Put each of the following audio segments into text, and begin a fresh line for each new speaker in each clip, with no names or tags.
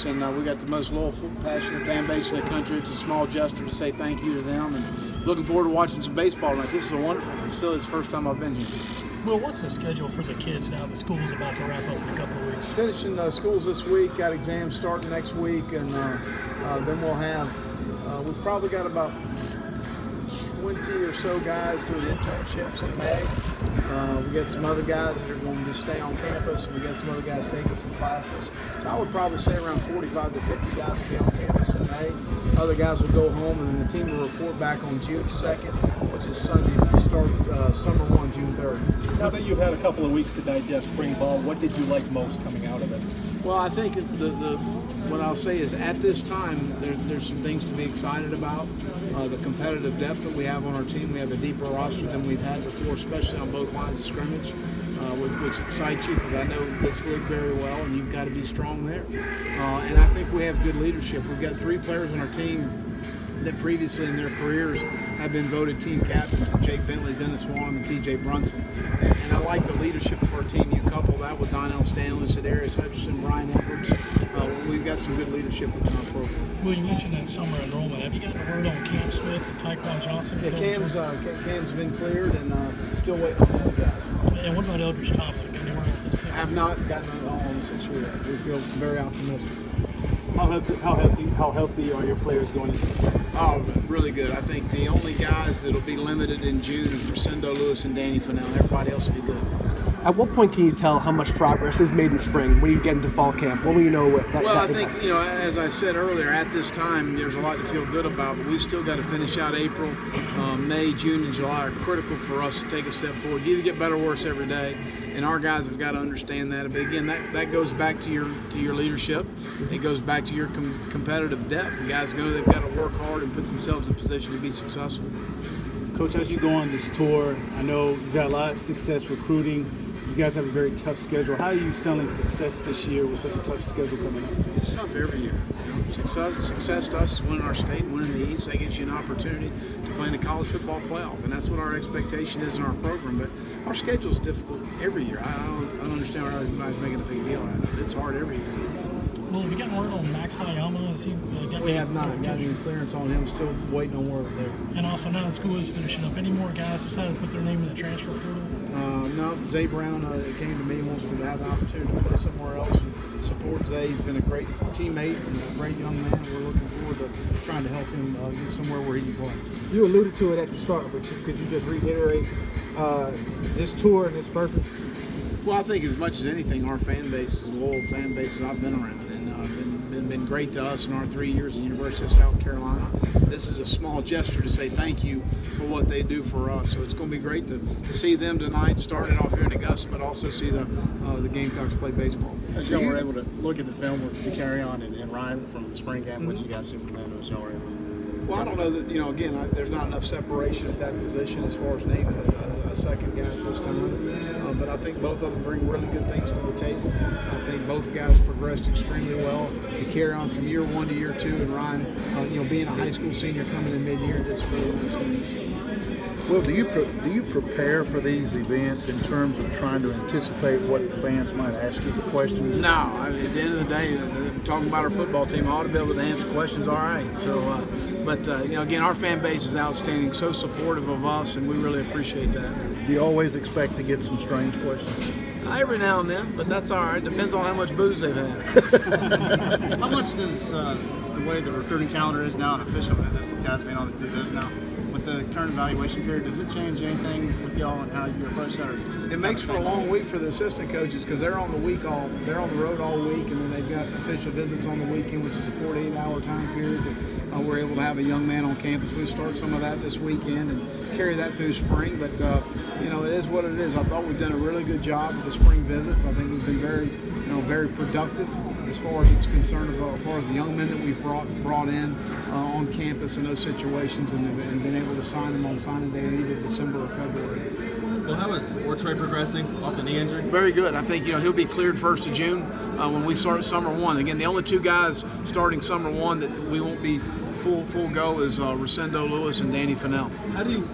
and we got the most loyal, passionate fan base in the country. It's a small gesture to say thank you to them, and looking forward to watching some baseball tonight. This is a wonderful facility. It's the first time I've been here.
Well, what's the schedule for the kids now? The school's about to wrap up in a couple of weeks.
Finishing schools this week, got exams starting next week, and then we'll have, we've probably got about 20 or so guys doing internships in May. We got some other guys that are going to just stay on campus, and we got some other guys taking some classes. So I would probably say around 45 to 50 guys will be on campus in May. Other guys will go home, and then the team will report back on June 2nd, which is Sunday. We start Summer 1 June 3rd.
Now that you've had a couple of weeks to digest spring ball, what did you like most coming out of it?
Well, I think what I'll say is at this time, there's some things to be excited about. The competitive depth that we have on our team. We have a deeper roster than we've had before, especially on both lines of scrimmage, which excites you because I know this league very well, and you've got to be strong there. And I think we have good leadership. We've got 3 players on our team that previously in their careers have been voted team captains: Jake Bentley, Dennis Wong, and T.J. Brunson. And I like the leadership of our team. You couple that with Donnell Stanley, Darius Hutchinson, Brian Edwards. We've got some good leadership within our program.
Well, you mentioned that summer enrollment. Have you gotten a word on Cam Smith and Tyquan Johnson?
Yeah, Cam's been cleared and still waiting on the other guys.
And what about Eldridge Thompson? Can you work with this?
I have not gotten it all on the situation. We feel very optimistic.
How healthy are your players going into the season?
Oh, really good. I think the only guys that'll be limited in June is Rosendo Lewis and Danny Fennell. Everybody else will be good.
At what point can you tell how much progress is made in spring when you get into fall camp? When will you know what that
Well, I think, as I said earlier, at this time, there's a lot to feel good about, but we've still got to finish out April. May, June, and July are critical for us to take a step forward. You either get better or worse every day, and our guys have got to understand that. But again, that goes back to your leadership. It goes back to your competitive depth. The guys know they've got to work hard and put themselves in position to be successful.
Coach, as you go on this tour, I know you've got a lot of success recruiting. You guys have a very tough schedule. How are you selling success this year with such a tough schedule coming up?
It's tough every year. Success to us is winning our state and winning the East. That gives you an opportunity to play in the college football playoff, and that's what our expectation is in our program. But our schedule is difficult every year. I don't understand why everybody's making a big deal out of it. It's hard every year.
Well, have you gotten word on Max Ayama? Has he
We have not got any clearance on him. Still waiting on word there.
And also, now the school is finishing up. Any more guys decided to put their name in the transfer portal?
No, Zay Brown came to me and wants to have the opportunity to play somewhere else and support Zay. He's been a great teammate and a great young man. We're looking forward to trying to help him get somewhere where he can play.
You alluded to it at the start, but could you just reiterate this tour and its purpose?
Well, I think as much as anything, our fan base is a loyal fan base that I've been around, and been great to us in our 3 years at the University of South Carolina. This is a small gesture to say thank you for what they do for us. So it's going to be great to see them tonight, starting off here in Augusta, but also see the Gamecocks play baseball.
As y'all were able to look at the film with Carry On and Ryan from the spring game, what did you guys see from them as y'all were able to?
Well, I don't know that, again, there's not enough separation at that position as far as naming a second guy at this time. But I think both of them bring really good things to the table. I think both guys progressed extremely well. To carry on from year 1 to year 2, and Ryan, being a high school senior coming in mid-year, just really nice things.
Well, do you prepare for these events in terms of trying to anticipate what fans might ask you the questions?
No, at the end of the day, talking about our football team, I ought to be able to answer questions all right. So, again, our fan base is outstanding, so supportive of us, and we really appreciate that.
Do you always expect to get some strange questions?
Every now and then, but that's all right. Depends on how much booze they've had.
How much does the way the recruiting calendar is now and official business, guys being able to do this now, with the current evaluation period, does it change anything with y'all and how you approach that, or is it just?
It makes for a long week for the assistant coaches because they're on the road all week, and then they've got official visits on the weekend, which is a 48-hour time period. We're able to have a young man on campus. We start some of that this weekend and carry that through spring. But it is what it is. I thought we've done a really good job with the spring visits. I think we've been very productive as far as it's concerned, as far as the young men that we've brought in on campus in those situations, and been able to sign them on signing day in either December or February.
Well, how is Ortray progressing off the knee injury?
Very good. I think he'll be cleared 1st of June when we start Summer 1. Again, the only 2 guys starting Summer 1 that we won't be full go is Rosendo Lewis and Danny Fennell.
How do you,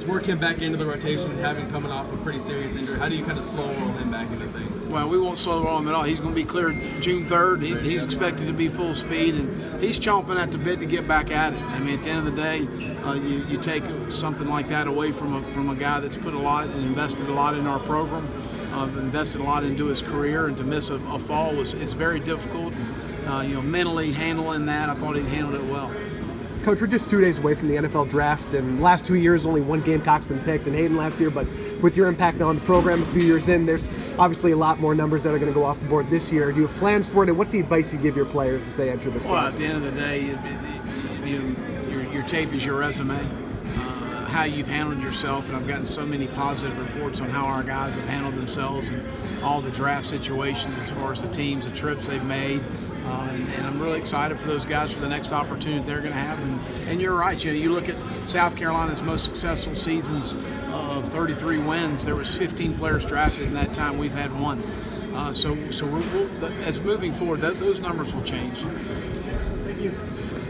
work him back into the rotation, having coming off a pretty serious injury? How do you kind of slow roll him back into things?
Well, we won't slow roll him at all. He's going to be cleared June 3rd. He's expected to be full speed, and he's chomping at the bit to get back at it. I mean, at the end of the day, you take something like that away from a guy that's put a lot and invested a lot in our program, invested a lot into his career, and to miss a fall is very difficult. Mentally handling that, I thought he handled it well.
Coach, we're just 2 days away from the NFL draft, and last 2 years only one Gamecock's been picked, and Hayden last year, but with your impact on the program a few years in, there's obviously a lot more numbers that are going to go off the board this year. Do you have plans for it, and what's the advice you give your players as they enter this process?
Well, at the end of the day, your tape is your resume, how you've handled yourself, and I've gotten so many positive reports on how our guys have handled themselves and all the draft situations as far as the teams, the trips they've made. And I'm really excited for those guys for the next opportunity they're going to have. And you're right. You look at South Carolina's most successful seasons of 33 wins. There was 15 players drafted in that time. We've had one. So as moving forward, those numbers will change.